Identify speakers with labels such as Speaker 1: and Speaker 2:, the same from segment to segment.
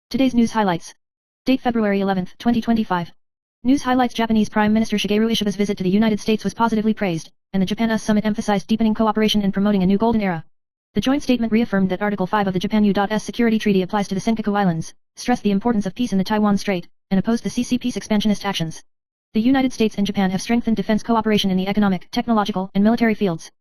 Speaker 1: Today's news highlights. Date February 11, 2025. News highlights: Japanese Prime Minister Shigeru Ishiba's visit to the United States was positively praised, and the Japan-US summit emphasized deepening cooperation and promoting a new golden era. The joint statement reaffirmed that Article 5 of the Japan-US Security Treaty applies to the Senkaku Islands, stressed the importance of peace in the Taiwan Strait, and opposed the CCP's expansionist actions. The United States and Japan have strengthened defense cooperation in the economic, technological, and military fields.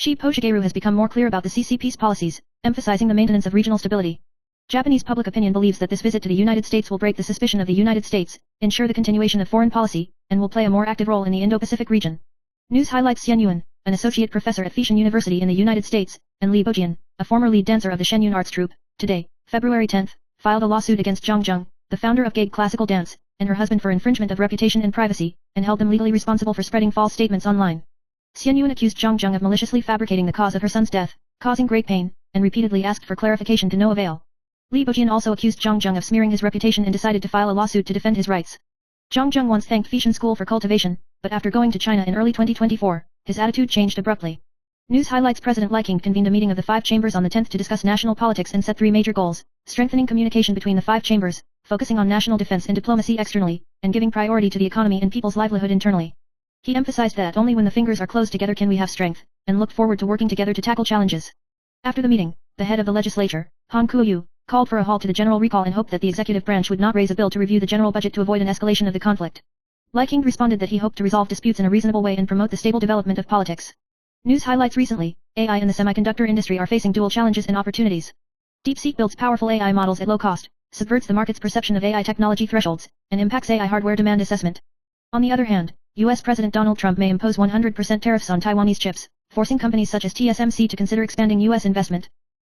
Speaker 1: Shigeru has become more clear about the CCP's policies, emphasizing the maintenance of regional stability. Japanese public opinion believes that this visit to the United States will break the suspicion of the United States, ensure the continuation of foreign policy, and will play a more active role in the Indo-Pacific region. News highlights: Hsien Yuen, an associate professor at Feitian University in the United States, and Li Bojian, a former lead dancer of the Shenyun Arts Troupe, today, February 10, filed a lawsuit against Zhang Zheng, the founder of Gag Classical Dance, and her husband for infringement of reputation and privacy, and held them legally responsible for spreading false statements online. Hsien Yuen accused Zhang Zheng of maliciously fabricating the cause of her son's death, causing great pain, and repeatedly asked for clarification to no avail. Li Bojian also accused Zhang Zheng of smearing his reputation and decided to file a lawsuit to defend his rights. Zhang Zheng once thanked Feitian School for cultivation, but after going to China in early 2024, his attitude changed abruptly. News highlights: President Li King convened a meeting of the five chambers on the 10th to discuss national politics and set three major goals: strengthening communication between the five chambers, focusing on national defense and diplomacy externally, and giving priority to the economy and people's livelihood internally. He emphasized that only when the fingers are closed together can we have strength, and looked forward to working together to tackle challenges. After the meeting, the head of the legislature, Han Kuo-yu, called for a halt to the general recall and hoped that the executive branch would not raise a bill to review the general budget to avoid an escalation of the conflict. Li King responded that he hoped to resolve disputes in a reasonable way and promote the stable development of politics. News highlights: recently, AI and the semiconductor industry are facing dual challenges and opportunities. DeepSeek builds powerful AI models at low cost, subverts the market's perception of AI technology thresholds, and impacts AI hardware demand assessment. On the other hand, US President Donald Trump may impose 100% tariffs on Taiwanese chips, forcing companies such as TSMC to consider expanding US investment.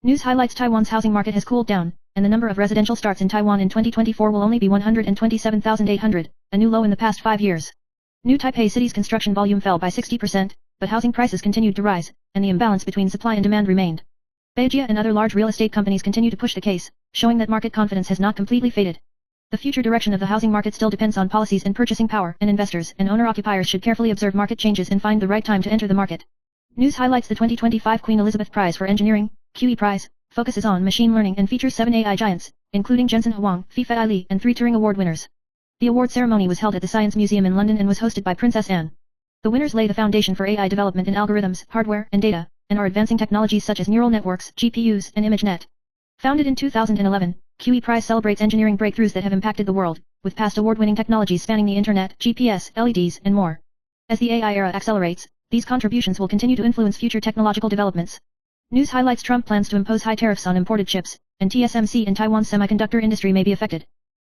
Speaker 1: News highlights: Taiwan's housing market has cooled down, and the number of residential starts in Taiwan in 2024 will only be 127,800, a new low in the past 5 years. New Taipei City's construction volume fell by 60%, but housing prices continued to rise, and the imbalance between supply and demand remained. Beijia and other large real estate companies continue to push the case, showing that market confidence has not completely faded. The future direction of the housing market still depends on policies and purchasing power, and investors and owner-occupiers should carefully observe market changes and find the right time to enter the market. News highlights: the 2025 Queen Elizabeth Prize for Engineering, QE Prize, focuses on machine learning and features 7 AI giants, including Jensen Huang, Fei-Fei Li, and 3 Turing Award winners. The award ceremony was held at the Science Museum in London and was hosted by Princess Anne. The winners lay the foundation for AI development in algorithms, hardware, and data, and are advancing technologies such as neural networks, GPUs, and ImageNet. Founded in 2011, QE Prize celebrates engineering breakthroughs that have impacted the world, with past award-winning technologies spanning the internet, GPS, LEDs, and more. As the AI era accelerates, these contributions will continue to influence future technological developments. News highlights: Trump plans to impose high tariffs on imported chips, and TSMC and Taiwan's semiconductor industry may be affected.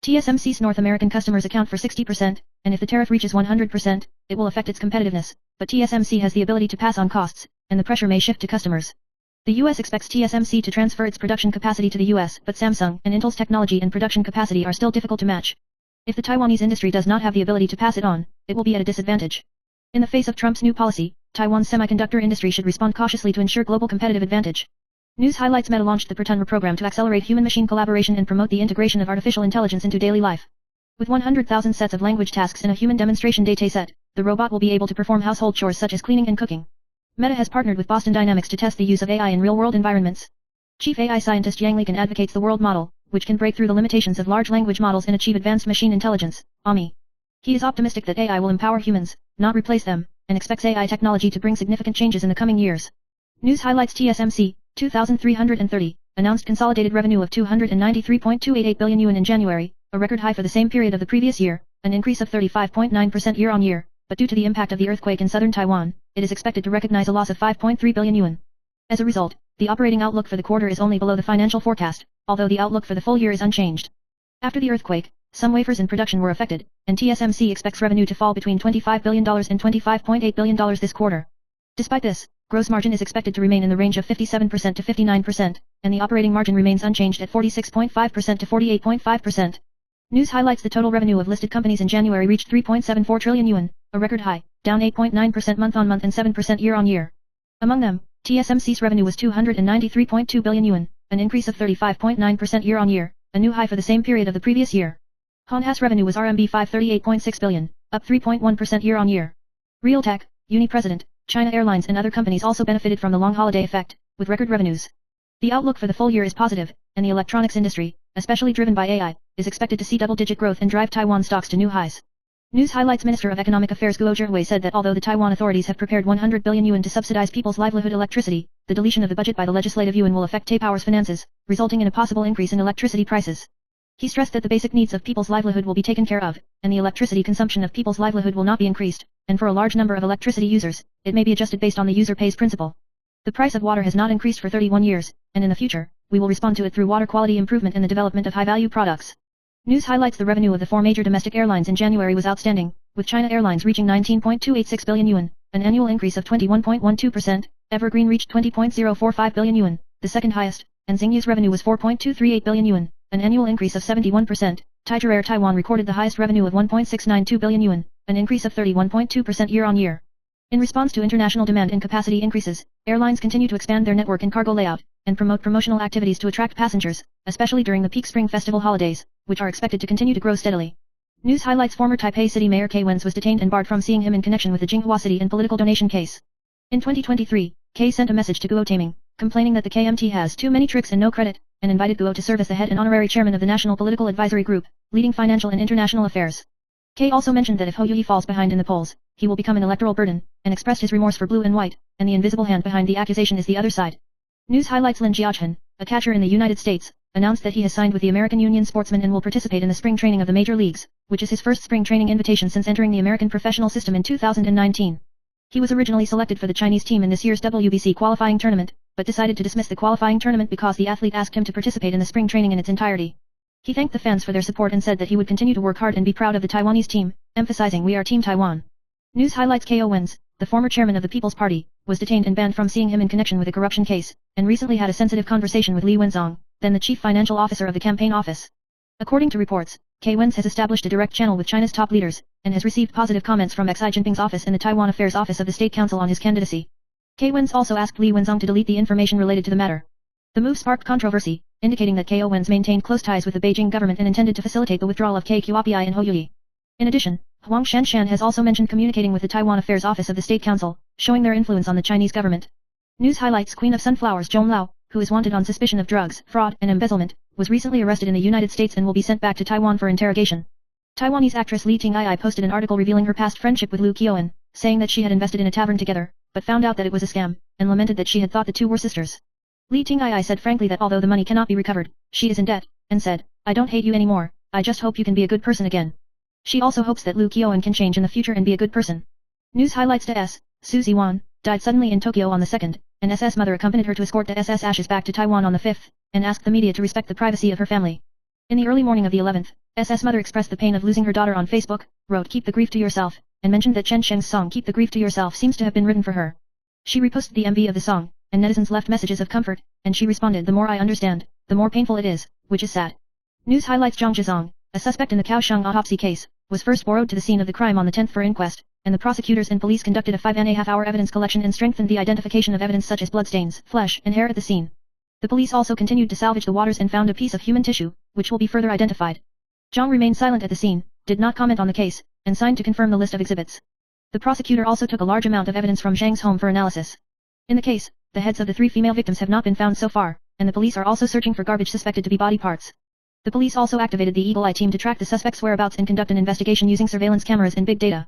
Speaker 1: TSMC's North American customers account for 60%, and if the tariff reaches 100%, it will affect its competitiveness, but TSMC has the ability to pass on costs, and the pressure may shift to customers. The US expects TSMC to transfer its production capacity to the US, but Samsung and Intel's technology and production capacity are still difficult to match. If the Taiwanese industry does not have the ability to pass it on, it will be at a disadvantage. In the face of Trump's new policy, Taiwan's semiconductor industry should respond cautiously to ensure global competitive advantage. News highlights: Meta launched the Per-Ton program to accelerate human-machine collaboration and promote the integration of artificial intelligence into daily life. With 100,000 sets of language tasks and a human demonstration dataset, the robot will be able to perform household chores such as cleaning and cooking. Meta has partnered with Boston Dynamics to test the use of AI in real-world environments. Chief AI scientist Yang Liken advocates the world model, which can break through the limitations of large language models and achieve advanced machine intelligence, AMI. He is optimistic that AI will empower humans, not replace them, and expects AI technology to bring significant changes in the coming years. News highlights: TSMC, 2,330, announced consolidated revenue of 293.288 billion yuan in January, a record high for the same period of the previous year, an increase of 35.9% year-on-year, but due to the impact of the earthquake in southern Taiwan, it is expected to recognize a loss of 5.3 billion yuan. As a result, the operating outlook for the quarter is only below the financial forecast, although the outlook for the full year is unchanged. After the earthquake, some wafers in production were affected, and TSMC expects revenue to fall between $25 billion and $25.8 billion this quarter. Despite this, gross margin is expected to remain in the range of 57% to 59%, and the operating margin remains unchanged at 46.5% to 48.5%. News highlights: the total revenue of listed companies in January reached 3.74 trillion yuan, a record high, down 8.9% month-on-month and 7% year-on-year. Among them, TSMC's revenue was 293.2 billion yuan, an increase of 35.9% year-on-year, a new high for the same period of the previous year. Honha's revenue was RMB 538.6 billion, up 3.1% year-on-year. Realtek, Uni-President, China Airlines and other companies also benefited from the long holiday effect, with record revenues. The outlook for the full year is positive, and the electronics industry, especially driven by AI, is expected to see double-digit growth and drive Taiwan stocks to new highs. News highlights Minister of Economic Affairs Guo Zhihui said that although the Taiwan authorities have prepared 100 billion yuan to subsidize people's livelihood electricity, the deletion of the budget by the legislative yuan will affect Taipower's finances, resulting in a possible increase in electricity prices. He stressed that the basic needs of people's livelihood will be taken care of, and the electricity consumption of people's livelihood will not be increased, and for a large number of electricity users, it may be adjusted based on the user pays principle. The price of water has not increased for 31 years, and in the future, we will respond to it through water quality improvement and the development of high-value products. News highlights the revenue of the four major domestic airlines in January was outstanding, with China Airlines reaching 19.286 billion yuan, an annual increase of 21.12%, Evergreen reached 20.045 billion yuan, the second highest, and Xingyu's revenue was 4.238 billion yuan, an annual increase of 71%. Tiger Air Taiwan recorded the highest revenue of 1.692 billion yuan, an increase of 31.2% year-on-year. In response to international demand and capacity increases, airlines continue to expand their network and cargo layout, and promote promotional activities to attract passengers, especially during the peak spring festival holidays, which are expected to continue to grow steadily. News highlights former Taipei City Mayor Kei Wen's was detained and barred from seeing him in connection with the Jinghua City and political donation case. In 2023, Kei sent a message to Guo Taming, complaining that the KMT has too many tricks and no credit, and invited Guo to serve as the head and honorary chairman of the National Political Advisory Group, leading financial and international affairs. Kei also mentioned that if Hou Yuyi falls behind in the polls, he will become an electoral burden, and expressed his remorse for blue and white, and the invisible hand behind the accusation is the other side. News highlights Lin Jiachen, a catcher in the United States, announced that he has signed with the American Union Sportsmen and will participate in the spring training of the major leagues, which is his first spring training invitation since entering the American professional system in 2019. He was originally selected for the Chinese team in this year's WBC qualifying tournament, but decided to dismiss the qualifying tournament because the athlete asked him to participate in the spring training in its entirety. He thanked the fans for their support and said that he would continue to work hard and be proud of the Taiwanese team, emphasizing "We are Team Taiwan." News highlights Ko Wen's, the former chairman of the People's Party, was detained and banned from seeing him in connection with a corruption case, and recently had a sensitive conversation with Li Wenzong, then the chief financial officer of the campaign office. According to reports, Kei Wen's has established a direct channel with China's top leaders, and has received positive comments from Xi Jinping's office and the Taiwan Affairs Office of the State Council on his candidacy. Kei Wen's also asked Li Wenzong to delete the information related to the matter. The move sparked controversy, indicating that Ko Wen's maintained close ties with the Beijing government and intended to facilitate the withdrawal of KQAPI and Hou Yuyi. In addition, Huang Shanshan has also mentioned communicating with the Taiwan Affairs Office of the State Council, showing their influence on the Chinese government. News highlights Queen of Sunflowers Zhong Lao, who is wanted on suspicion of drugs, fraud, and embezzlement, was recently arrested in the United States and will be sent back to Taiwan for interrogation. Taiwanese actress Li Ting-ai posted an article revealing her past friendship with Liu Qiuan, saying that she had invested in a tavern together, but found out that it was a scam, and lamented that she had thought the two were sisters. Li Ting-ai said frankly that although the money cannot be recovered, she is in debt, and said, "I don't hate you anymore, I just hope you can be a good person again." She also hopes that Liu Qiuan can change in the future and be a good person. News highlights S. Suzy Wan, died suddenly in Tokyo on the 2nd, and SS mother accompanied her to escort the SS ashes back to Taiwan on the 5th, and asked the media to respect the privacy of her family. In the early morning of the 11th, SS mother expressed the pain of losing her daughter on Facebook, wrote "Keep the grief to yourself," and mentioned that Chen Sheng's song "Keep the Grief to Yourself" seems to have been written for her. She reposted the MV of the song, and netizens left messages of comfort, and she responded, "The more I understand, the more painful it is," which is sad. News highlights Zhang Zhizong, a suspect in the Kaohsiung autopsy case, was first borrowed to the scene of the crime on the 10th for inquest, and the prosecutors and police conducted a 5.5-hour evidence collection and strengthened the identification of evidence such as bloodstains, flesh, and hair at the scene. The police also continued to salvage the waters and found a piece of human tissue, which will be further identified. Zhang remained silent at the scene, did not comment on the case, and signed to confirm the list of exhibits. The prosecutor also took a large amount of evidence from Zhang's home for analysis. In the case, the heads of the 3 female victims have not been found so far, and the police are also searching for garbage suspected to be body parts. The police also activated the Eagle Eye team to track the suspect's whereabouts and conduct an investigation using surveillance cameras and big data.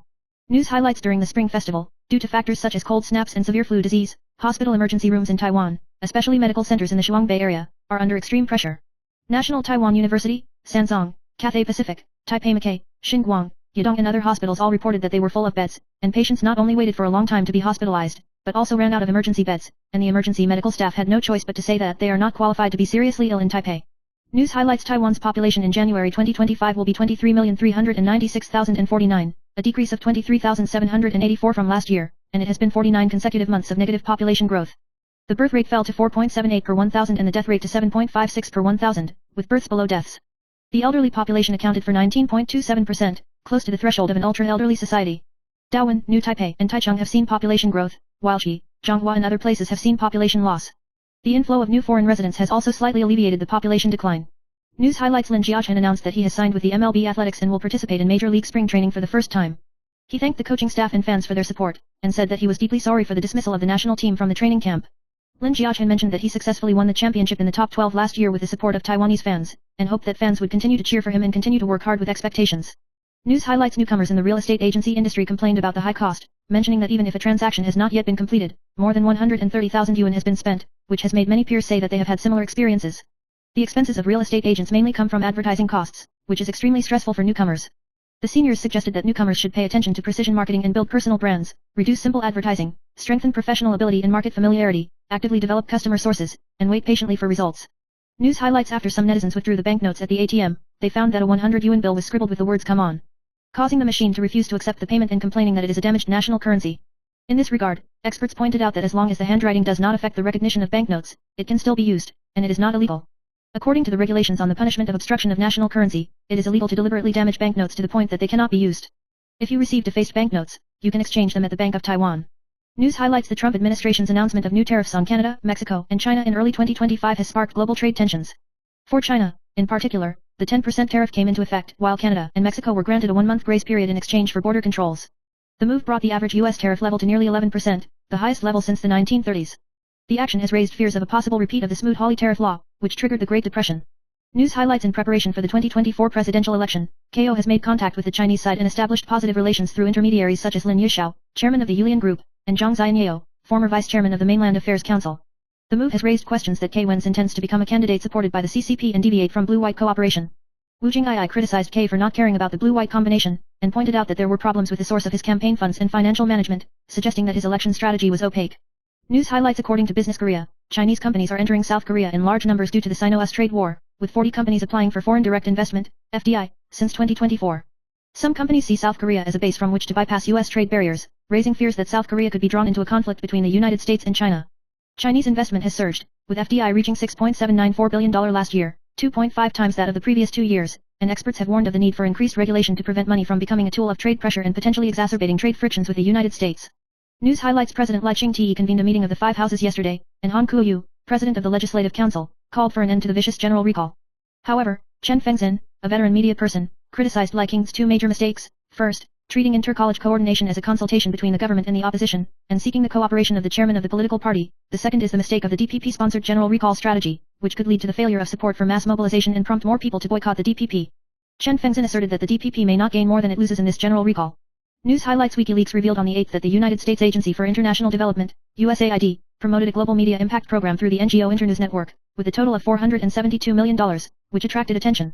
Speaker 1: News highlights during the Spring Festival, due to factors such as cold snaps and severe flu disease, hospital emergency rooms in Taiwan, especially medical centers in the Shuang Bay area, are under extreme pressure. National Taiwan University, Sanzong, Cathay Pacific, Taipei Mackay, Xinguang, Yedong and other hospitals all reported that they were full of beds, and patients not only waited for a long time to be hospitalized, but also ran out of emergency beds, and the emergency medical staff had no choice but to say that they are not qualified to be seriously ill in Taipei. News highlights Taiwan's population in January 2025 will be 23,396,049, a decrease of 23,784 from last year, and it has been 49 consecutive months of negative population growth. The birth rate fell to 4.78 per 1,000 and the death rate to 7.56 per 1,000, with births below deaths. The elderly population accounted for 19.27%, close to the threshold of an ultra-elderly society. Dawan, New Taipei, and Taichung have seen population growth, while Xi, Zhonghua and other places have seen population loss. The inflow of new foreign residents has also slightly alleviated the population decline. News highlights Lin Jiachen announced that he has signed with the MLB Athletics and will participate in Major League Spring Training for the first time. He thanked the coaching staff and fans for their support, and said that he was deeply sorry for the dismissal of the national team from the training camp. Lin Jiachen mentioned that he successfully won the championship in the top 12 last year with the support of Taiwanese fans, and hoped that fans would continue to cheer for him and continue to work hard with expectations. News highlights newcomers in the real estate agency industry complained about the high cost, mentioning that even if a transaction has not yet been completed, more than 130,000 yuan has been spent, which has made many peers say that they have had similar experiences. The expenses of real estate agents mainly come from advertising costs, which is extremely stressful for newcomers. The seniors suggested that newcomers should pay attention to precision marketing and build personal brands, reduce simple advertising, strengthen professional ability and market familiarity, actively develop customer sources, and wait patiently for results. News highlights: after some netizens withdrew the banknotes at the ATM, they found that a 100 yuan bill was scribbled with the words "come on," causing the machine to refuse to accept the payment and complaining that it is a damaged national currency. In this regard, experts pointed out that as long as the handwriting does not affect the recognition of banknotes, it can still be used, and it is not illegal. According to the regulations on the punishment of obstruction of national currency, it is illegal to deliberately damage banknotes to the point that they cannot be used. If you receive defaced banknotes, you can exchange them at the Bank of Taiwan. News highlights: the Trump administration's announcement of new tariffs on Canada, Mexico, and China in early 2025 has sparked global trade tensions. For China, in particular, the 10% tariff came into effect, while Canada and Mexico were granted a 1-month grace period in exchange for border controls. The move brought the average U.S. tariff level to nearly 11%, the highest level since the 1930s. The action has raised fears of a possible repeat of the Smoot-Hawley tariff law, which triggered the Great Depression. News highlights: in preparation for the 2024 presidential election, KO has made contact with the Chinese side and established positive relations through intermediaries such as Lin Yishao, chairman of the Yulian Group, and Zhang Xianyao, former vice chairman of the Mainland Affairs Council. The move has raised questions that K Wen's intends to become a candidate supported by the CCP and deviate from blue-white cooperation. Wu Jing'ai criticized K for not caring about the blue-white combination, and pointed out that there were problems with the source of his campaign funds and financial management, suggesting that his election strategy was opaque. News highlights: according to Business Korea, Chinese companies are entering South Korea in large numbers due to the Sino-US trade war, with 40 companies applying for foreign direct investment, FDI, since 2024. Some companies see South Korea as a base from which to bypass U.S. trade barriers, raising fears that South Korea could be drawn into a conflict between the United States and China. Chinese investment has surged, with FDI reaching $6.794 billion last year, 2.5 times that of the previous 2 years, and experts have warned of the need for increased regulation to prevent money from becoming a tool of trade pressure and potentially exacerbating trade frictions with the United States. News highlights: President Lai Ching-te convened a meeting of the Five Houses yesterday, and Han Kuo-yu, President of the Legislative Council, called for an end to the vicious general recall. However, Chen Fengzhen, a veteran media person, criticized Lai Ching's 2 major mistakes: first, treating inter-college coordination as a consultation between the government and the opposition, and seeking the cooperation of the chairman of the political party; the second is the mistake of the DPP-sponsored general recall strategy, which could lead to the failure of support for mass mobilization and prompt more people to boycott the DPP. Chen Fengzhen asserted that the DPP may not gain more than it loses in this general recall. News highlights: WikiLeaks revealed on the 8th that the United States Agency for International Development, USAID, promoted a global media impact program through the NGO Internews Network, with a total of $472 million, which attracted attention.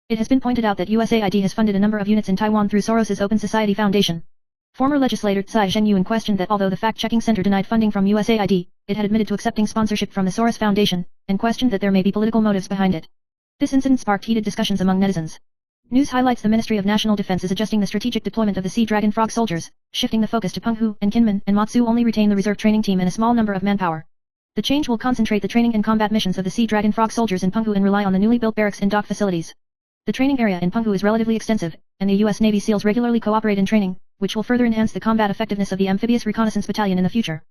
Speaker 1: It has been pointed out that USAID has funded a number of units in Taiwan through Soros's Open Society Foundation. Former legislator Tsai Zhengyuan questioned that although the fact-checking center denied funding from USAID, it had admitted to accepting sponsorship from the Soros Foundation, and questioned that there may be political motives behind it. This incident sparked heated discussions among netizens. News highlights: the Ministry of National Defense is adjusting the strategic deployment of the Sea Dragon Frog soldiers, shifting the focus to Penghu and Kinmen, and Matsu only retain the reserve training team and a small number of manpower. The change will concentrate the training and combat missions of the Sea Dragon Frog soldiers in Penghu and rely on the newly built barracks and dock facilities. The training area in Penghu is relatively extensive, and the U.S. Navy SEALs regularly cooperate in training, which will further enhance the combat effectiveness of the Amphibious Reconnaissance Battalion in the future.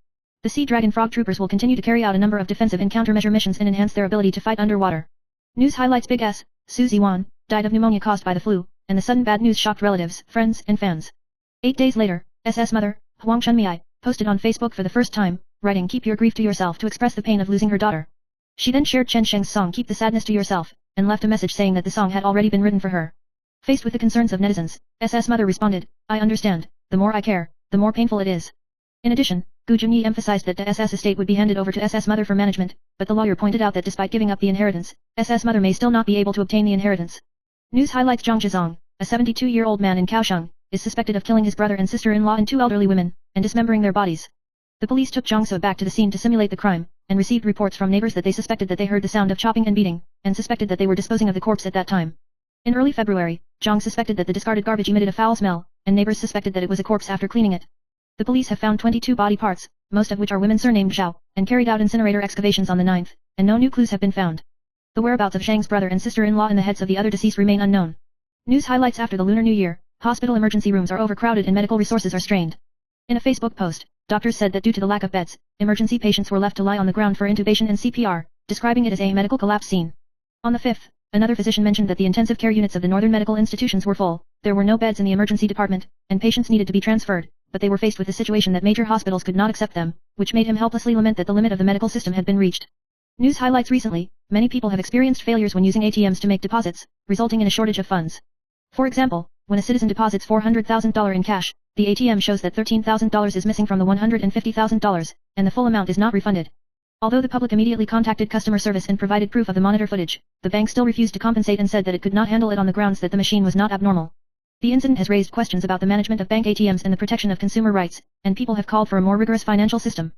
Speaker 1: The Sea Dragon Frog troopers will continue to carry out a number of defensive and countermeasure missions and enhance their ability to fight underwater. News highlights: Big S, Su Ziwan, died of pneumonia caused by the flu, and the sudden bad news shocked relatives, friends, and fans. 8 days later, SS mother, Huang Chunmiai, posted on Facebook for the first time, writing "Keep your grief to yourself" to express the pain of losing her daughter. She then shared Chen Sheng's song "Keep the Sadness to Yourself," and left a message saying that the song had already been written for her. Faced with the concerns of netizens, SS mother responded, "I understand, the more I care, the more painful it is." In addition, Gu Junyi emphasized that the SS estate would be handed over to SS mother for management, but the lawyer pointed out that despite giving up the inheritance, SS mother may still not be able to obtain the inheritance. News highlights: Zhang Zhizong, a 72-year-old man in Kaohsiung, is suspected of killing his brother and sister-in-law and 2 elderly women, and dismembering their bodies. The police took Zhang So back to the scene to simulate the crime, and received reports from neighbors that they suspected that they heard the sound of chopping and beating, and suspected that they were disposing of the corpse at that time. In early February, Zhang suspected that the discarded garbage emitted a foul smell, and neighbors suspected that it was a corpse after cleaning it. The police have found 22 body parts, most of which are women surnamed Zhao, and carried out incinerator excavations on the 9th, and no new clues have been found. The whereabouts of Zhang's brother and sister-in-law and the heads of the other deceased remain unknown. News highlights: after the Lunar New Year, hospital emergency rooms are overcrowded and medical resources are strained. In a Facebook post, doctors said that due to the lack of beds, emergency patients were left to lie on the ground for intubation and CPR, describing it as a medical collapse scene. On the 5th, another physician mentioned that the intensive care units of the northern medical institutions were full, there were no beds in the emergency department, and patients needed to be transferred, but they were faced with the situation that major hospitals could not accept them, which made him helplessly lament that the limit of the medical system had been reached. News highlights: recently, many people have experienced failures when using ATMs to make deposits, resulting in a shortage of funds. For example, when a citizen deposits $400,000 in cash, the ATM shows that $13,000 is missing from the $150,000, and the full amount is not refunded. Although the public immediately contacted customer service and provided proof of the monitor footage, the bank still refused to compensate and said that it could not handle it on the grounds that the machine was not abnormal. The incident has raised questions about the management of bank ATMs and the protection of consumer rights, and people have called for a more rigorous financial system.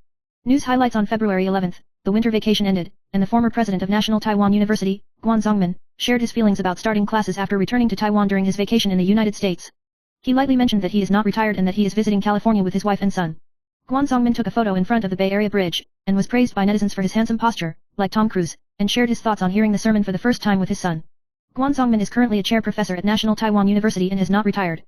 Speaker 1: News highlights on February 11th, the winter vacation ended, and the former president of National Taiwan University, Guan Zongmin, shared his feelings about starting classes after returning to Taiwan during his vacation in the United States. He lightly mentioned that he is not retired and that he is visiting California with his wife and son. Guan Zongmin took a photo in front of the Bay Area Bridge, and was praised by netizens for his handsome posture, like Tom Cruise, and shared his thoughts on hearing the sermon for the first time with his son. Guan Zongmin is currently a chair professor at National Taiwan University and has not retired.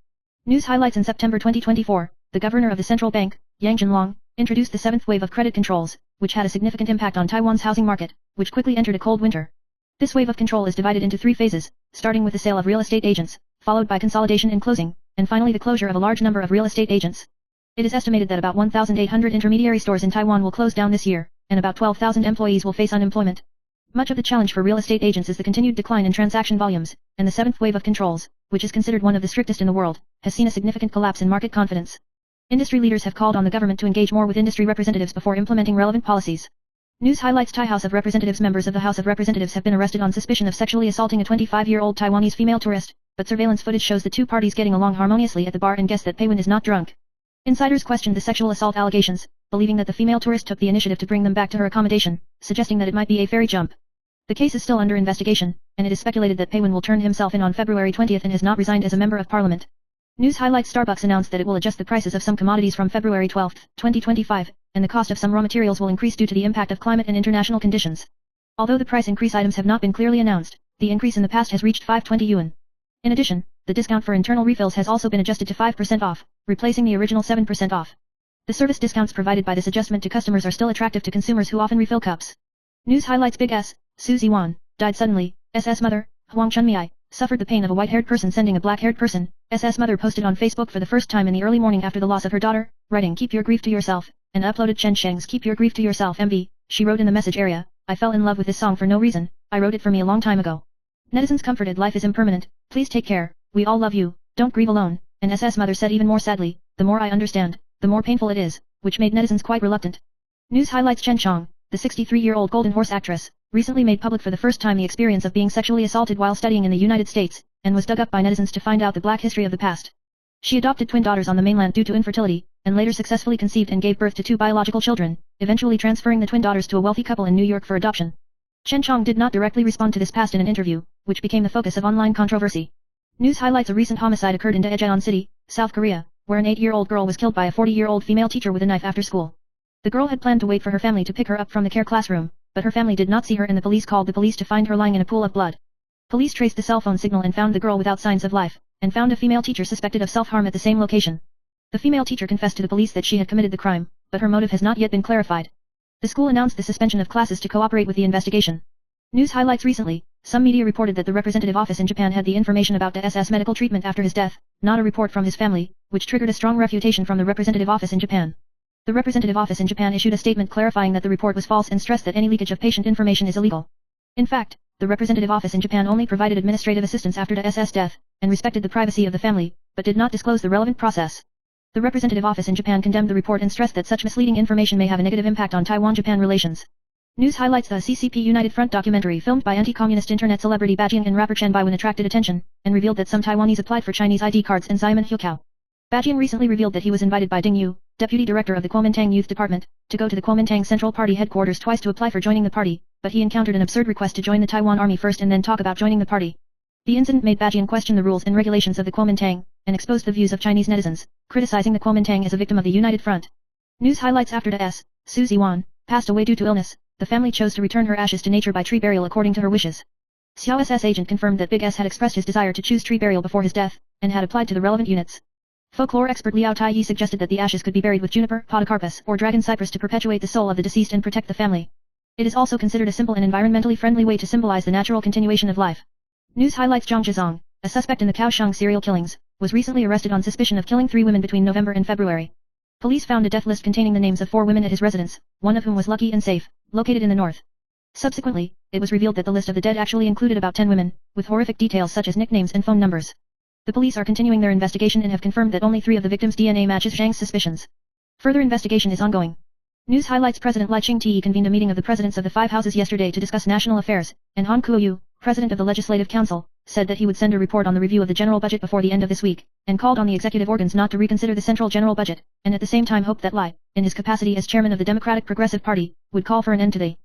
Speaker 1: News highlights in September 2024, the governor of the central bank, Yang Jinlong, introduced the seventh wave of credit controls, which had a significant impact on Taiwan's housing market, which quickly entered a cold winter. This wave of control is divided into three phases, starting with the sale of real estate agents, followed by consolidation and closing, and finally the closure of a large number of real estate agents. It is estimated that about 1,800 intermediary stores in Taiwan will close down this year, and about 12,000 employees will face unemployment. Much of the challenge for real estate agents is the continued decline in transaction volumes, and the seventh wave of controls, which is considered one of the strictest in the world, has seen a significant collapse in market confidence. Industry leaders have called on the government to engage more with industry representatives before implementing relevant policies. News highlights Thai House of Representatives. Members of the House of Representatives have been arrested on suspicion of sexually assaulting a 25-year-old Taiwanese female tourist, but surveillance footage shows the two parties getting along harmoniously at the bar and guess that Peiwen is not drunk. Insiders questioned the sexual assault allegations, believing that the female tourist took the initiative to bring them back to her accommodation, suggesting that it might be a fairy jump. The case is still under investigation, and it is speculated that Peiwen will turn himself in on February 20th and has not resigned as a member of parliament. News highlights Starbucks announced that it will adjust the prices of some commodities from February 12, 2025, and the cost of some raw materials will increase due to the impact of climate and international conditions. Although the price increase items have not been clearly announced, the increase in the past has reached 520 yuan. In addition, the discount for internal refills has also been adjusted to 5% off, replacing the original 7% off. The service discounts provided by this adjustment to customers are still attractive to consumers who often refill cups. News highlights Big S, Suzy Wan, died suddenly. SS mother, Huang Chunmei, suffered the pain of a white-haired person sending a black-haired person. SS mother posted on Facebook for the first time in the early morning after the loss of her daughter, writing "Keep your grief to yourself," and uploaded Chen Sheng's "Keep your grief to yourself" MV. She wrote in the message area, "I fell in love with this song for no reason, I wrote it for me a long time ago." Netizens comforted, "Life is impermanent, please take care, we all love you, don't grieve alone," and SS mother said even more sadly, "The more I understand, the more painful it is," which made netizens quite reluctant. News highlights Chen Chong, the 63-year-old Golden Horse actress, recently made public for the first time the experience of being sexually assaulted while studying in the United States, and was dug up by netizens to find out the black history of the past. She adopted twin daughters on the mainland due to infertility, and later successfully conceived and gave birth to 2 biological children, eventually transferring the twin daughters to a wealthy couple in New York for adoption. Chen Chong did not directly respond to this past in an interview, which became the focus of online controversy. News highlights a recent homicide occurred in Daejeon City, South Korea, where an 8-year-old girl was killed by a 40-year-old female teacher with a knife after school. The girl had planned to wait for her family to pick her up from the care classroom, but her family did not see her and the police called the police to find her lying in a pool of blood. Police traced the cell phone signal and found the girl without signs of life, and found a female teacher suspected of self-harm at the same location. The female teacher confessed to the police that she had committed the crime, but her motive has not yet been clarified. The school announced the suspension of classes to cooperate with the investigation. News highlights recently, some media reported that the representative office in Japan had the information about the SS medical treatment after his death, not a report from his family, which triggered a strong refutation from the representative office in Japan. The representative office in Japan issued a statement clarifying that the report was false and stressed that any leakage of patient information is illegal. In fact, the representative office in Japan only provided administrative assistance after the SS death, and respected the privacy of the family, but did not disclose the relevant process. The representative office in Japan condemned the report and stressed that such misleading information may have a negative impact on Taiwan-Japan relations. News highlights the CCP United Front documentary filmed by anti-communist internet celebrity Bajian and rapper Chen Baiwen attracted attention, and revealed that some Taiwanese applied for Chinese ID cards in Xiamen Huqiao. Bajian recently revealed that he was invited by Ding Yu, deputy director of the Kuomintang Youth Department, to go to the Kuomintang Central Party headquarters twice to apply for joining the party, but he encountered an absurd request to join the Taiwan Army first and then talk about joining the party. The incident made Bajian question the rules and regulations of the Kuomintang, and exposed the views of Chinese netizens, criticizing the Kuomintang as a victim of the United Front. News highlights after the S. Suzy Wan passed away due to illness, the family chose to return her ashes to nature by tree burial according to her wishes. Xiao SS agent confirmed that Big S had expressed his desire to choose tree burial before his death, and had applied to the relevant units. Folklore expert Liao Taiyi suggested that the ashes could be buried with juniper, podocarpus, or dragon cypress to perpetuate the soul of the deceased and protect the family. It is also considered a simple and environmentally friendly way to symbolize the natural continuation of life. News highlights Zhang Zhizong, a suspect in the Kaohsiung serial killings, was recently arrested on suspicion of killing 3 women between November and February. Police found a death list containing the names of 4 women at his residence, one of whom was Lucky and Safe, located in the north. Subsequently, it was revealed that the list of the dead actually included about 10 women, with horrific details such as nicknames and phone numbers. The police are continuing their investigation and have confirmed that only 3 of the victims' DNA matches Zhang's suspicions. Further investigation is ongoing. News highlights President Lai Ching-te convened a meeting of the presidents of the 5 houses yesterday to discuss national affairs, and Han Kuo-yu, president of the Legislative Council, said that he would send a report on the review of the general budget before the end of this week, and called on the executive organs not to reconsider the central general budget, and at the same time hoped that Lai, in his capacity as chairman of the Democratic Progressive Party, would call for an end to the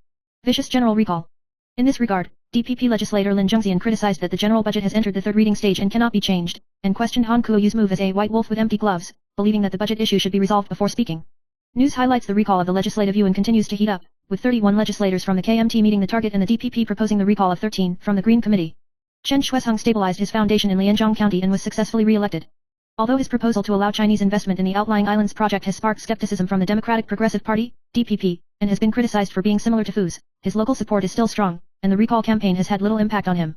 Speaker 1: vicious general recall. In this regard, DPP legislator Lin Zhongxian criticized that the general budget has entered the third reading stage and cannot be changed, and questioned Han Kuo-yu's move as a white wolf with empty gloves, believing that the budget issue should be resolved before speaking. News highlights the recall of the Legislative Yuan continues to heat up, with 31 legislators from the KMT meeting the target and the DPP proposing the recall of 13 from the Green Committee. Chen Shuesheng stabilized his foundation in Lianzhong County and was successfully re-elected. Although his proposal to allow Chinese investment in the outlying islands project has sparked skepticism from the Democratic Progressive Party, DPP, and has been criticized for being similar to Fu's, his local support is still strong, and the recall campaign has had little impact on him.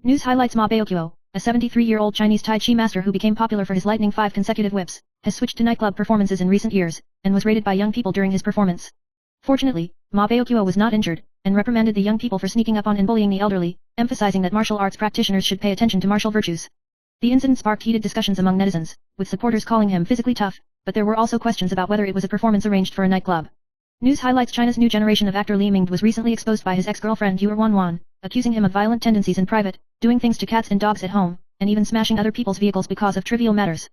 Speaker 1: News highlights Ma Baoqiu, a 73-year-old Chinese Tai Chi master who became popular for his lightning 5 consecutive whips, has switched to nightclub performances in recent years, and was raided by young people during his performance. Fortunately, Ma Baoqiu was not injured, and reprimanded the young people for sneaking up on and bullying the elderly, emphasizing that martial arts practitioners should pay attention to martial virtues. The incident sparked heated discussions among netizens, with supporters calling him physically tough, but there were also questions about whether it was a performance arranged for a nightclub. News highlights China's new generation of actor Li Mingde was recently exposed by his ex-girlfriend Yu Wan, accusing him of violent tendencies in private, doing things to cats and dogs at home, and even smashing other people's vehicles because of trivial matters.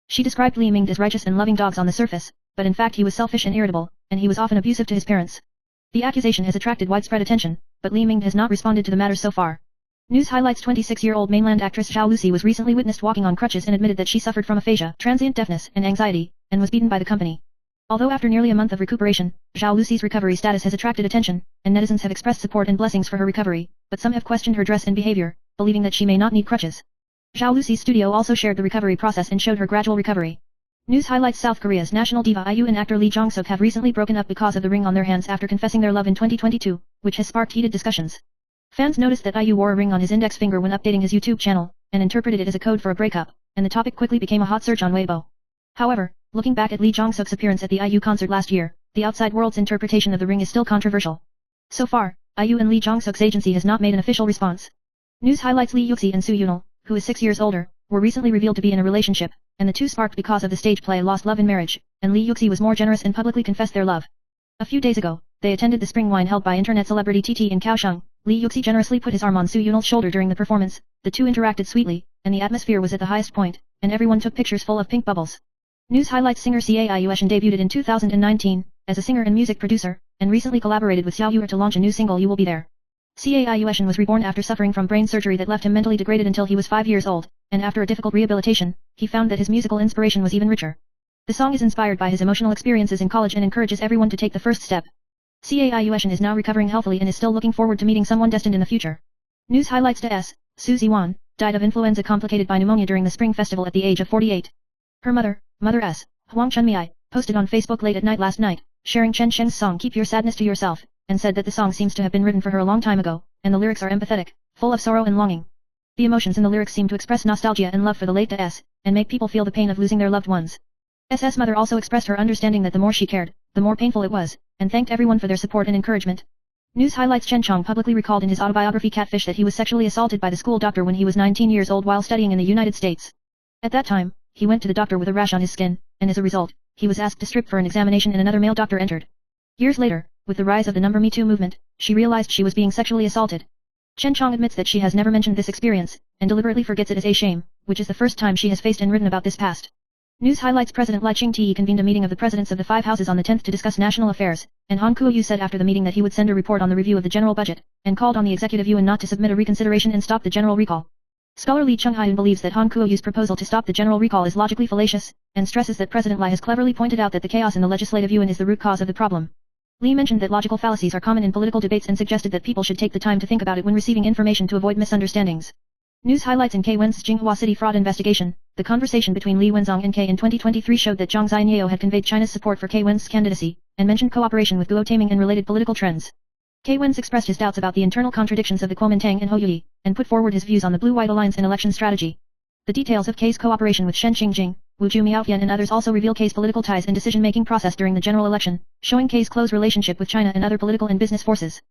Speaker 1: She described Li Mingde as righteous and loving dogs on the surface, but in fact he was selfish and irritable, and he was often abusive to his parents. The accusation has attracted widespread attention, but Li Mingde has not responded to the matter so far. News highlights 26-year-old mainland actress Zhao Lucy was recently witnessed walking on crutches and admitted that she suffered from aphasia, transient deafness, and anxiety, and was beaten by the company. Although after nearly a month of recuperation, Zhao Lucy's recovery status has attracted attention, and netizens have expressed support and blessings for her recovery, but some have questioned her dress and behavior, believing that she may not need crutches. Zhao Lucy's studio also shared the recovery process and showed her gradual recovery. News highlights South Korea's national diva IU and actor Lee Jong-suk have recently broken up because of the ring on their hands after confessing their love in 2022, which has sparked heated discussions. Fans noticed that IU wore a ring on his index finger when updating his YouTube channel, and interpreted it as a code for a breakup, and the topic quickly became a hot search on Weibo. However, looking back at Lee Jong-suk's appearance at the IU concert last year, the outside world's interpretation of the ring is still controversial. So far, IU and Lee Jong-suk's agency has not made an official response. News highlights Lee Yuxi and Su Yunil, who is 6 years older, were recently revealed to be in a relationship, and the two sparked because of the stage play Lost Love in Marriage, and Lee Yuxi was more generous and publicly confessed their love. A few days ago, they attended the spring wine held by internet celebrity TT in Kaohsiung. Lee Yuxi generously put his arm on Su Yunil's shoulder during the performance, the two interacted sweetly, and the atmosphere was at the highest point, and everyone took pictures full of pink bubbles. News highlights singer Cai Yueshan debuted in 2019, as a singer and music producer, and recently collaborated with Xiao Yu to launch a new single You Will Be There. Cai Yueshan was reborn after suffering from brain surgery that left him mentally degraded until he was 5 years old, and after a difficult rehabilitation, he found that his musical inspiration was even richer. The song is inspired by his emotional experiences in college and encourages everyone to take the first step. Cai Yueshan is now recovering healthily and is still looking forward to meeting someone destined in the future. News highlights S. Suzy Wan, died of influenza complicated by pneumonia during the Spring Festival at the age of 48. Her mother, Mother S. Huang Chunmei, posted on Facebook late at night last night, sharing Chen Sheng's song Keep Your Sadness to Yourself, and said that the song seems to have been written for her a long time ago, and the lyrics are empathetic, full of sorrow and longing. The emotions in the lyrics seem to express nostalgia and love for the late S, and make people feel the pain of losing their loved ones. SS mother also expressed her understanding that the more she cared, the more painful it was, and thanked everyone for their support and encouragement. News highlights Chen Chong publicly recalled in his autobiography Catfish that he was sexually assaulted by the school doctor when he was 19 years old while studying in the United States. At that time, he went to the doctor with a rash on his skin, and as a result, he was asked to strip for an examination and another male doctor entered. Years later, with the rise of the Me Too movement, she realized she was being sexually assaulted. Chen Chong admits that she has never mentioned this experience, and deliberately forgets it as a shame, which is the first time she has faced and written about this past. News highlights President Lai Ching-te convened a meeting of the presidents of the 5 houses on the 10th to discuss national affairs, and Han Kuo-yu said after the meeting that he would send a report on the review of the general budget, and called on the executive yuan not to submit a reconsideration and stop the general recall. Scholar Lee Chung-hyun believes that Han Kuo-yu's proposal to stop the general recall is logically fallacious, and stresses that President Lai has cleverly pointed out that the chaos in the legislative yuan is the root cause of the problem. Lee mentioned that logical fallacies are common in political debates and suggested that people should take the time to think about it when receiving information to avoid misunderstandings. News highlights in K-Wen's Jinghua City fraud investigation. The conversation between Li Wenzong and K in 2023 showed that Zhang Xianyeo had conveyed China's support for K-Wen's candidacy, and mentioned cooperation with Guo Taming and related political trends. K-Wen's expressed his doubts about the internal contradictions of the Kuomintang and Houyi, and put forward his views on the Blue-White Alliance and election strategy. The details of K's cooperation with Shen Qingjing, Wu Ju Miaotian and others also reveal K's political ties and decision-making process during the general election, showing K's close relationship with China and other political and business forces.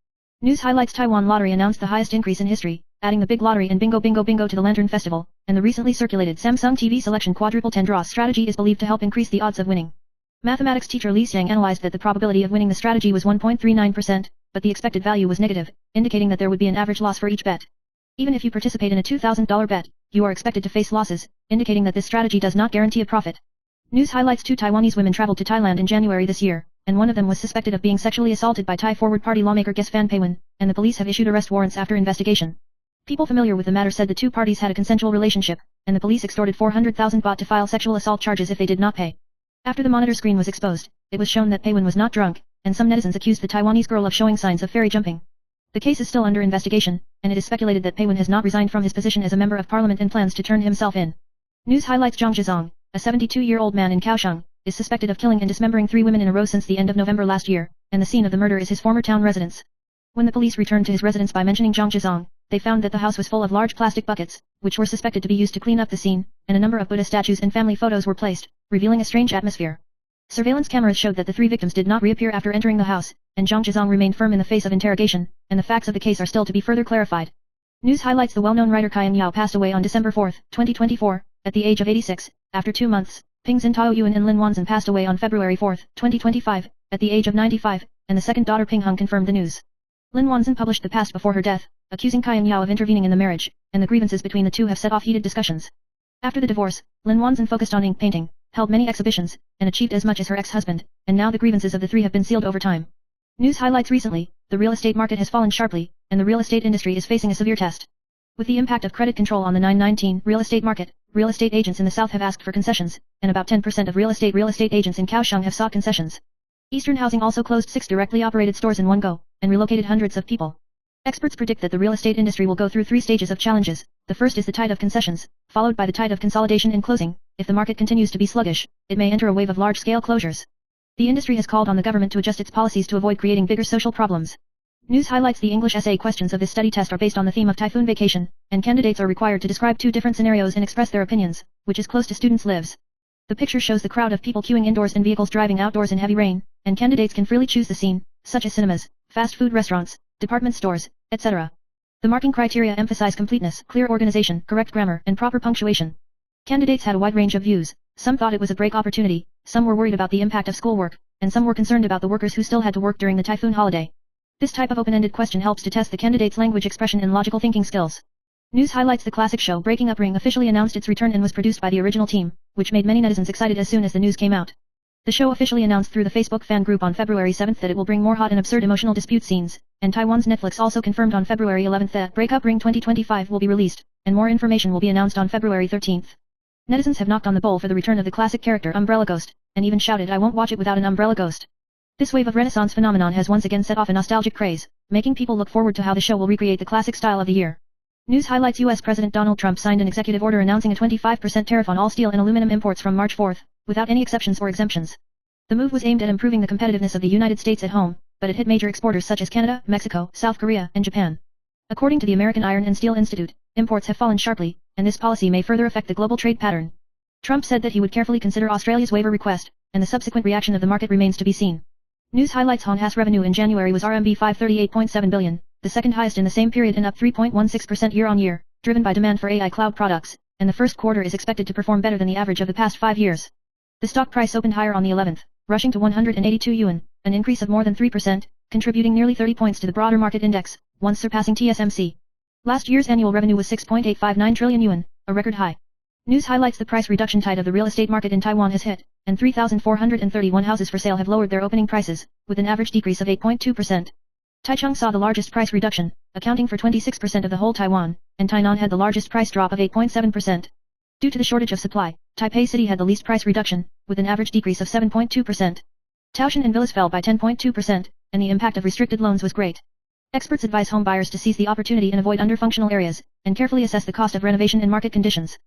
Speaker 1: News highlights Taiwan Lottery announced the highest increase in history, adding the Big Lottery and Bingo Bingo Bingo to the Lantern Festival, and the recently circulated Samsung TV Selection Quadruple 10 Draw strategy is believed to help increase the odds of winning. Mathematics teacher Li Xiang analyzed that the probability of winning the strategy was 1.39%, but the expected value was negative, indicating that there would be an average loss for each bet. Even if you participate in a $2,000 bet, you are expected to face losses, indicating that this strategy does not guarantee a profit. News highlights 2 Taiwanese women traveled to Thailand in January this year, and one of them was suspected of being sexually assaulted by Thai Forward Party lawmaker Ges Van Paiwan, and the police have issued arrest warrants after investigation. People familiar with the matter said the two parties had a consensual relationship, and the police extorted 400,000 baht to file sexual assault charges if they did not pay. After the monitor screen was exposed, it was shown that Paiwan was not drunk, and some netizens accused the Taiwanese girl of showing signs of fairy jumping. The case is still under investigation, and it is speculated that Paiwan has not resigned from his position as a member of parliament and plans to turn himself in. News highlights Zhang Zhizong, a 72-year-old man in Kaohsiung, is suspected of killing and dismembering 3 women in a row since the end of November last year, and the scene of the murder is his former town residence. When the police returned to his residence by mentioning Zhang Zhizong, they found that the house was full of large plastic buckets, which were suspected to be used to clean up the scene, and a number of Buddha statues and family photos were placed, revealing a strange atmosphere. Surveillance cameras showed that the 3 victims did not reappear after entering the house, and Zhang Zhizong remained firm in the face of interrogation, and the facts of the case are still to be further clarified. News highlights the well-known writer Kai Yao passed away on December 4, 2024, at the age of 86, after 2 months. Ping Xintao Yuan and Lin Wanzhen passed away on February 4, 2025, at the age of 95, and the second daughter Ping Hung confirmed the news. Lin Wanzhen published the past before her death, accusing Kai Yao of intervening in the marriage, and the grievances between the two have set off heated discussions. After the divorce, Lin Wanzhen focused on ink painting, held many exhibitions, and achieved as much as her ex-husband, and now the grievances of the 3 have been sealed over time. News highlights recently, the real estate market has fallen sharply, and the real estate industry is facing a severe test. With the impact of credit control on the 9/19 real estate market, real estate agents in the south have asked for concessions, and about 10% of real estate agents in Kaohsiung have sought concessions. Eastern Housing also closed 6 directly operated stores in one go, and relocated hundreds of people. Experts predict that the real estate industry will go through 3 stages of challenges. The first is the tide of concessions, followed by the tide of consolidation and closing. If the market continues to be sluggish, it may enter a wave of large-scale closures. The industry has called on the government to adjust its policies to avoid creating bigger social problems. News highlights the English essay questions of this study test are based on the theme of typhoon vacation, and candidates are required to describe 2 different scenarios and express their opinions, which is close to students' lives. The picture shows the crowd of people queuing indoors and vehicles driving outdoors in heavy rain, and candidates can freely choose the scene, such as cinemas, fast food restaurants, department stores, etc. The marking criteria emphasize completeness, clear organization, correct grammar, and proper punctuation. Candidates had a wide range of views. Some thought it was a break opportunity, some were worried about the impact of schoolwork, and some were concerned about the workers who still had to work during the typhoon holiday. This type of open-ended question helps to test the candidate's language expression and logical thinking skills. News highlights the classic show Breaking Up Ring officially announced its return and was produced by the original team, which made many netizens excited as soon as the news came out. The show officially announced through the Facebook fan group on February 7 that it will bring more hot and absurd emotional dispute scenes, and Taiwan's Netflix also confirmed on February 11 that Break Up Ring 2025 will be released, and more information will be announced on February 13. Netizens have knocked on the bowl for the return of the classic character Umbrella Ghost, and even shouted I won't watch it without an Umbrella Ghost. This wave of Renaissance phenomenon has once again set off a nostalgic craze, making people look forward to how the show will recreate the classic style of the year. News highlights U.S. President Donald Trump signed an executive order announcing a 25% tariff on all steel and aluminum imports from March 4, without any exceptions or exemptions. The move was aimed at improving the competitiveness of the United States at home, but it hit major exporters such as Canada, Mexico, South Korea, and Japan. According to the American Iron and Steel Institute, imports have fallen sharply, and this policy may further affect the global trade pattern. Trump said that he would carefully consider Australia's waiver request, and the subsequent reaction of the market remains to be seen. News highlights Honha's revenue in January was RMB 538.7 billion, the second highest in the same period and up 3.16% year-on-year, driven by demand for AI cloud products, and the first quarter is expected to perform better than the average of the past 5 years. The stock price opened higher on the 11th, rushing to 182 yuan, an increase of more than 3%, contributing nearly 30 points to the broader market index, once surpassing TSMC. Last year's annual revenue was 6.859 trillion yuan, a record high. News highlights the price reduction tide of the real estate market in Taiwan has hit, and 3,431 houses for sale have lowered their opening prices, with an average decrease of 8.2%. Taichung saw the largest price reduction, accounting for 26% of the whole Taiwan, and Tainan had the largest price drop of 8.7%. Due to the shortage of supply, Taipei City had the least price reduction, with an average decrease of 7.2%. Taoshan and Villas fell by 10.2%, and the impact of restricted loans was great. Experts advise home buyers to seize the opportunity and avoid underfunctional areas, and carefully assess the cost of renovation and market conditions.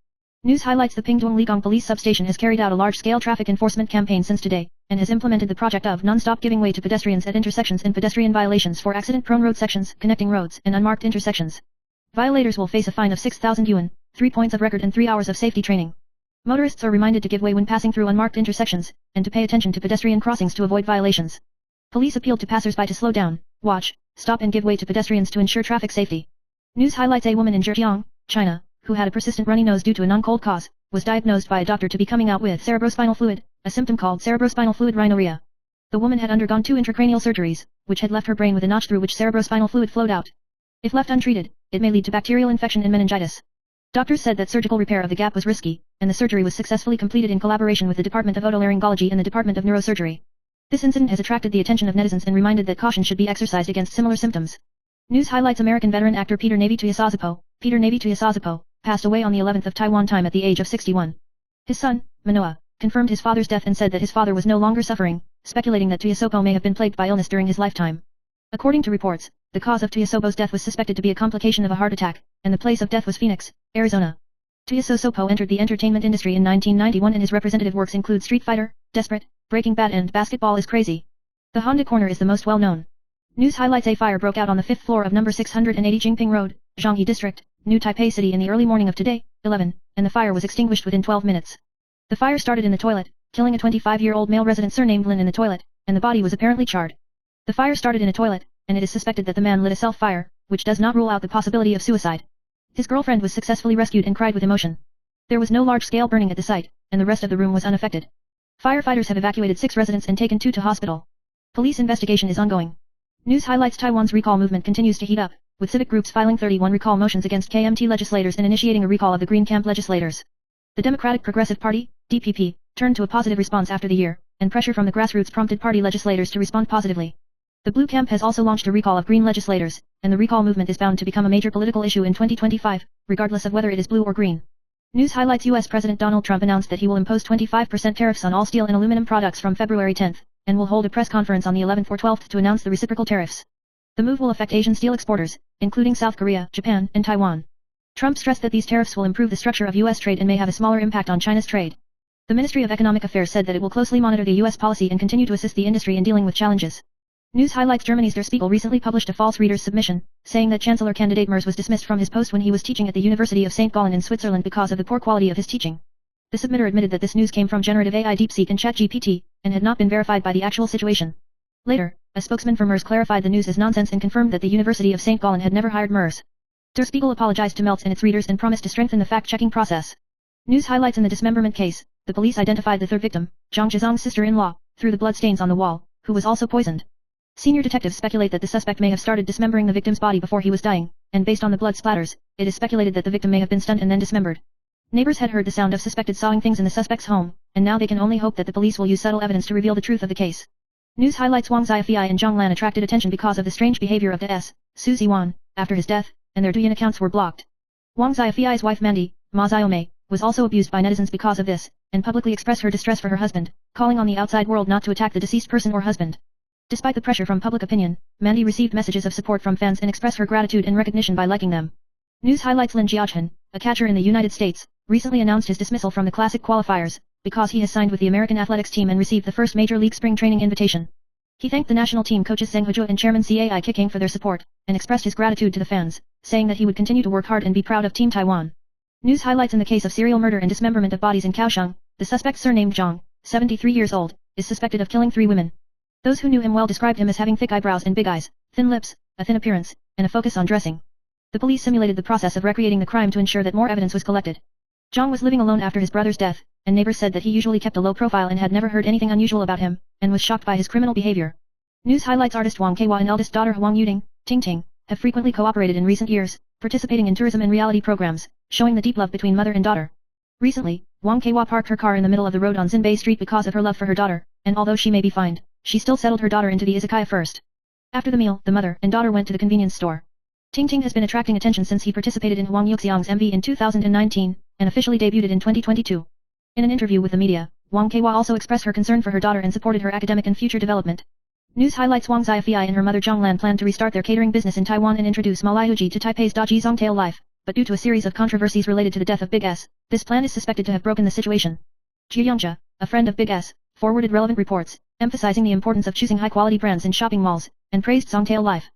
Speaker 1: News highlights the Pingtung Ligong Police Substation has carried out a large-scale traffic enforcement campaign since today, and has implemented the project of non-stop giving way to pedestrians at intersections and pedestrian violations for accident-prone road sections, connecting roads, and unmarked intersections. Violators will face a fine of 6,000 yuan, 3 points of record and 3 hours of safety training. Motorists are reminded to give way when passing through unmarked intersections, and to pay attention to pedestrian crossings to avoid violations. Police appealed to passers-by to slow down, watch, stop and give way to pedestrians to ensure traffic safety. News highlights a woman in Zhejiang, China, who had a persistent runny nose due to a non-cold cause, was diagnosed by a doctor to be coming out with cerebrospinal fluid, a symptom called cerebrospinal fluid rhinorrhea. The woman had undergone 2 intracranial surgeries, which had left her brain with a notch through which cerebrospinal fluid flowed out. If left untreated, it may lead to bacterial infection and meningitis. Doctors said that surgical repair of the gap was risky, and the surgery was successfully completed in collaboration with the Department of Otolaryngology and the Department of Neurosurgery. This incident has attracted the attention of netizens and reminded that caution should be exercised against similar symptoms. News highlights American veteran actor Peter Navy Tuiasosopo, passed away on the 11th of Taiwan time at the age of 61. His son, Manoa, confirmed his father's death and said that his father was no longer suffering, speculating that Tuiasosopo may have been plagued by illness during his lifetime. According to reports, the cause of Tuiasosopo's death was suspected to be a complication of a heart attack, and the place of death was Phoenix, Arizona. Tuiasosopo entered the entertainment industry in 1991 and his representative works include Street Fighter, Desperate, Breaking Bad and Basketball is Crazy. The Honda Corner is the most well-known. News highlights a fire broke out on the 5th floor of number 680 Jingping Road, Zhanghe District, New Taipei City in the early morning of today, 11, and the fire was extinguished within 12 minutes. The fire started in the toilet, killing a 25-year-old male resident surnamed Lin in the toilet, and the body was apparently charred. The fire started in a toilet, and it is suspected that the man lit a self-fire, which does not rule out the possibility of suicide. His girlfriend was successfully rescued and cried with emotion. There was no large-scale burning at the site, and the rest of the room was unaffected. Firefighters have evacuated 6 residents and taken 2 to hospital. Police investigation is ongoing. News highlights Taiwan's recall movement continues to heat up, with civic groups filing 31 recall motions against KMT legislators and initiating a recall of the Green Camp legislators. The Democratic Progressive Party, DPP, turned to a positive response after the year, and pressure from the grassroots prompted party legislators to respond positively. The Blue Camp has also launched a recall of Green legislators, and the recall movement is bound to become a major political issue in 2025, regardless of whether it is blue or green. News highlights U.S. President Donald Trump announced that he will impose 25% tariffs on all steel and aluminum products from February 10, and will hold a press conference on the 11th or 12th to announce the reciprocal tariffs. The move will affect Asian steel exporters, including South Korea, Japan, and Taiwan. Trump stressed that these tariffs will improve the structure of U.S. trade and may have a smaller impact on China's trade. The Ministry of Economic Affairs said that it will closely monitor the U.S. policy and continue to assist the industry in dealing with challenges. News highlights Germany's Der Spiegel recently published a false reader's submission, saying that Chancellor candidate Merz was dismissed from his post when he was teaching at the University of St. Gallen in Switzerland because of the poor quality of his teaching. The submitter admitted that this news came from generative AI DeepSeek and ChatGPT, and had not been verified by the actual situation. Later, a spokesman for Merz clarified the news as nonsense and confirmed that the University of St. Gallen had never hired Merz. Der Spiegel apologized to Meltz and its readers and promised to strengthen the fact-checking process. News highlights in the dismemberment case, the police identified the third victim, Zhang Zhizong's sister-in-law, through the bloodstains on the wall, who was also poisoned. Senior detectives speculate that the suspect may have started dismembering the victim's body before he was dying, and based on the blood splatters, it is speculated that the victim may have been stunned and then dismembered. Neighbors had heard the sound of suspected sawing things in the suspect's home, and now they can only hope that the police will use subtle evidence to reveal the truth of the case. News highlights Wang Xiaofei and Zhang Lan attracted attention because of the strange behavior of the Su Ziwan, after his death, and their Douyin accounts were blocked. Wang Xiaofei's wife Mandy, Ma Xiaomei, was also abused by netizens because of this, and publicly expressed her distress for her husband, calling on the outside world not to attack the deceased person or husband. Despite the pressure from public opinion, Mandy received messages of support from fans and expressed her gratitude and recognition by liking them. News highlights Lin Jiachun, a catcher in the United States, recently announced his dismissal from the Classic qualifiers, because he has signed with the American athletics team and received the first Major League spring training invitation. He thanked the national team coaches Zheng Hezhou and chairman Cai Kicking for their support, and expressed his gratitude to the fans, saying that he would continue to work hard and be proud of Team Taiwan. News highlights in the case of serial murder and dismemberment of bodies in Kaohsiung, the suspect surnamed Zhang, 73 years old, is suspected of killing 3 women. Those who knew him well described him as having thick eyebrows and big eyes, thin lips, a thin appearance, and a focus on dressing. The police simulated the process of recreating the crime to ensure that more evidence was collected. Zhang was living alone after his brother's death, and neighbors said that he usually kept a low profile and had never heard anything unusual about him, and was shocked by his criminal behavior. News highlights artist Wang Keiwa and eldest daughter Huang Yuding, Ting Ting, have frequently cooperated in recent years, participating in tourism and reality programs, showing the deep love between mother and daughter. Recently, Wang Keiwa parked her car in the middle of the road on Xinbei Street because of her love for her daughter, and although she may be fined, she still settled her daughter into the izakaya first. After the meal, the mother and daughter went to the convenience store. Ting Ting has been attracting attention since he participated in Huang Yuxiang's MV in 2019, and officially debuted in 2022. In an interview with the media, Wang Keiwa also expressed her concern for her daughter and supported her academic and future development. News highlights Wang Xiaofei and her mother Zhang Lan plan to restart their catering business in Taiwan and introduce Malayuji to Taipei's Daji Zongtail Life, but due to a series of controversies related to the death of Big S, this plan is suspected to have broken the situation. Ji Yongja, a friend of Big S, forwarded relevant reports, emphasizing the importance of choosing high-quality brands in shopping malls, and praised Zongtail Life.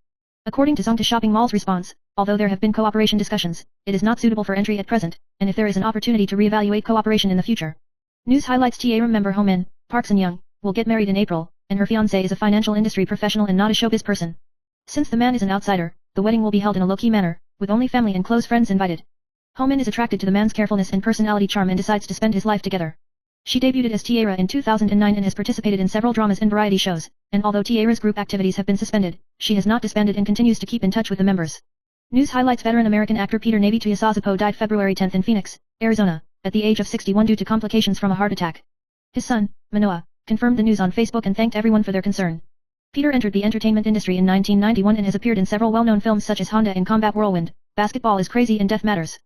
Speaker 1: According to Zongta Shopping Mall's response, although there have been cooperation discussions, it is not suitable for entry at present, and if there is an opportunity to re-evaluate cooperation in the future. News highlights TARM member Ho Min, Park Sun Young, will get married in April, and her fiancé is a financial industry professional and not a showbiz person. Since the man is an outsider, the wedding will be held in a low-key manner, with only family and close friends invited. Ho-min is attracted to the man's carefulness and personality charm and decides to spend his life together. She debuted as Tiara in 2009 and has participated in several dramas and variety shows, and although Tiara's group activities have been suspended, she has not disbanded and continues to keep in touch with the members. News highlights: veteran American actor Peter Navy Tuyasazapo died February 10 in Phoenix, Arizona, at the age of 61 due to complications from a heart attack. His son, Manoa, confirmed the news on Facebook and thanked everyone for their concern. Peter entered the entertainment industry in 1991 and has appeared in several well-known films such as Honda and Combat Whirlwind, Basketball is Crazy and Death Matters.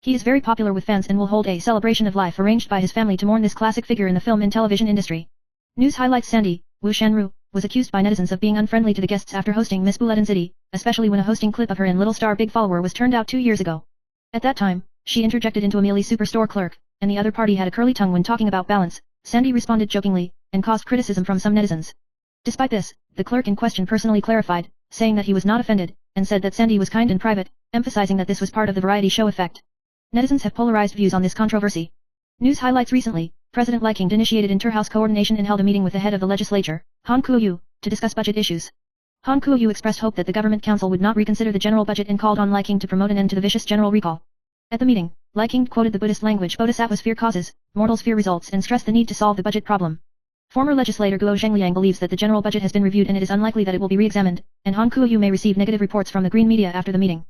Speaker 1: He is very popular with fans and will hold a celebration of life arranged by his family to mourn this classic figure in the film and television industry. News highlights: Sandy, Wu Shanru, was accused by netizens of being unfriendly to the guests after hosting Miss Bulletin City, especially when a hosting clip of her and Little Star Big Follower was turned out 2 years ago. At that time, she interjected into a Mealy Superstore clerk, and the other party had a curly tongue when talking about balance. Sandy responded jokingly, and caused criticism from some netizens. Despite this, the clerk in question personally clarified, saying that he was not offended, and said that Sandy was kind and private, emphasizing that this was part of the variety show effect. Netizens have polarized views on this controversy. News highlights: recently, President Lee King initiated inter-house coordination and held a meeting with the head of the legislature, Han Kuo-yu, to discuss budget issues. Han Kuo-yu expressed hope that the government council would not reconsider the general budget and called on Lee King to promote an end to the vicious general recall. At the meeting, Lee King quoted the Buddhist language Bodhisattva's fear causes, mortals fear results, and stressed the need to solve the budget problem. Former legislator Guo Zhengliang believes that the general budget has been reviewed and it is unlikely that it will be re-examined, and Han Kuo-yu may receive negative reports from the green media after the meeting.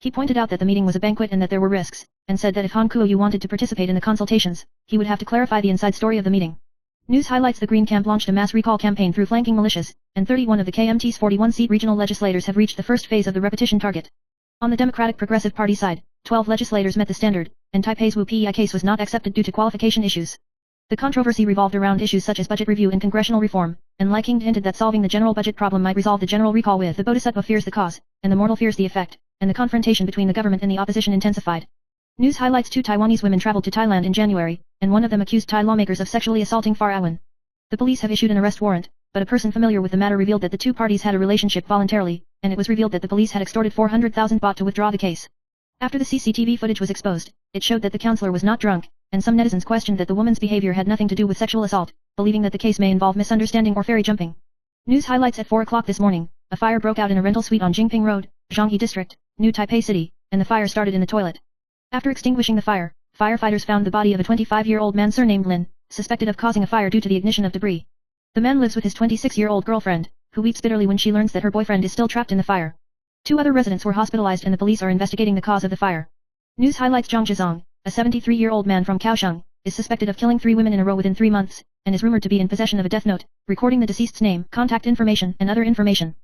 Speaker 1: He pointed out that the meeting was a banquet and that there were risks, and said that if Han Kuo-yu wanted to participate in the consultations, he would have to clarify the inside story of the meeting. News highlights: the Green Camp launched a mass recall campaign through flanking militias, and 31 of the KMT's 41-seat regional legislators have reached the first phase of the repetition target. On the Democratic Progressive Party side, 12 legislators met the standard, and Taipei's Wu Pei case was not accepted due to qualification issues. The controversy revolved around issues such as budget review and congressional reform, and Lee King hinted that solving the general budget problem might resolve the general recall with the Bodhisattva fears the cause, and the mortal fears the effect, and the confrontation between the government and the opposition intensified. News highlights: 2 Taiwanese women traveled to Thailand in January, and one of them accused Thai lawmakers of sexually assaulting Far Awan. The police have issued an arrest warrant, but a person familiar with the matter revealed that the two parties had a relationship voluntarily, and it was revealed that the police had extorted 400,000 baht to withdraw the case. After the CCTV footage was exposed, it showed that the counselor was not drunk, and some netizens questioned that the woman's behavior had nothing to do with sexual assault, believing that the case may involve misunderstanding or fairy jumping. News highlights: at 4 o'clock this morning, a fire broke out in a rental suite on Jingping Road, Zhonghe District, New Taipei City, and the fire started in the toilet. After extinguishing the fire, firefighters found the body of a 25-year-old man surnamed Lin, suspected of causing a fire due to the ignition of debris. The man lives with his 26-year-old girlfriend, who weeps bitterly when she learns that her boyfriend is still trapped in the fire. 2 other residents were hospitalized and the police are investigating the cause of the fire. News highlights: Zhang Zhizong, a 73-year-old man from Kaohsiung, is suspected of killing 3 women in a row within 3 months, and is rumored to be in possession of a death note, recording the deceased's name, contact information, and other information.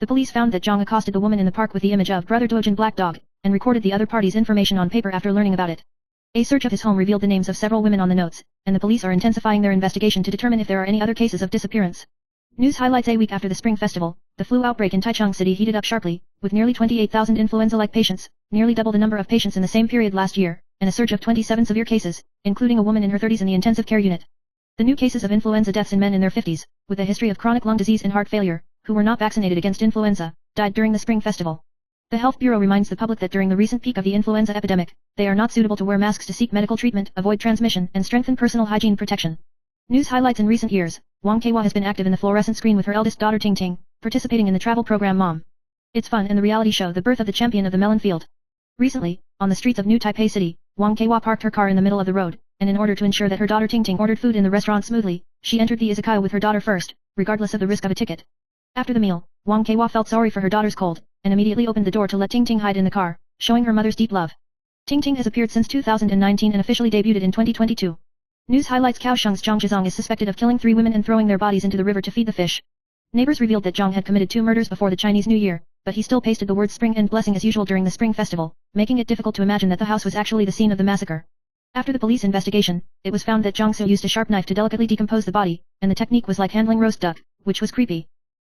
Speaker 1: The police found that Zhang accosted the woman in the park with the image of Brother Dojin Black Dog, and recorded the other party's information on paper after learning about it. A search of his home revealed the names of several women on the notes, and the police are intensifying their investigation to determine if there are any other cases of disappearance. News highlights: a week after the Spring Festival, the flu outbreak in Taichung City heated up sharply, with nearly 28,000 influenza-like patients, nearly double the number of patients in the same period last year, and a surge of 27 severe cases, including a woman in her 30s in the intensive care unit. The new cases of influenza deaths in men in their 50s, with a history of chronic lung disease and heart failure, who were not vaccinated against influenza, died during the Spring Festival. The Health Bureau reminds the public that during the recent peak of the influenza epidemic, they are not suitable to wear masks to seek medical treatment, avoid transmission, and strengthen personal hygiene protection. News highlights: in recent years, Wang Keiwa has been active in the fluorescent screen with her eldest daughter Ting Ting, participating in the travel program Mom. It's Fun and the reality show The Birth of the Champion of the Melon Field. Recently, on the streets of New Taipei City, Wang Keiwa parked her car in the middle of the road, and in order to ensure that her daughter Ting Ting ordered food in the restaurant smoothly, she entered the izakaya with her daughter first, regardless of the risk of a ticket. After the meal, Wang Keiwa felt sorry for her daughter's cold, and immediately opened the door to let Ting Ting hide in the car, showing her mother's deep love. Ting Ting has appeared since 2019 and officially debuted in 2022. News highlights: Kaohsiung's Zhang Zhizong is suspected of killing 3 women and throwing their bodies into the river to feed the fish. Neighbors revealed that Zhang had committed 2 murders before the Chinese New Year, but he still pasted the words spring and blessing as usual during the Spring Festival, making it difficult to imagine that the house was actually the scene of the massacre. After the police investigation, it was found that Zhang Su used a sharp knife to delicately decompose the body, and the technique was like handling roast duck, which was creepy.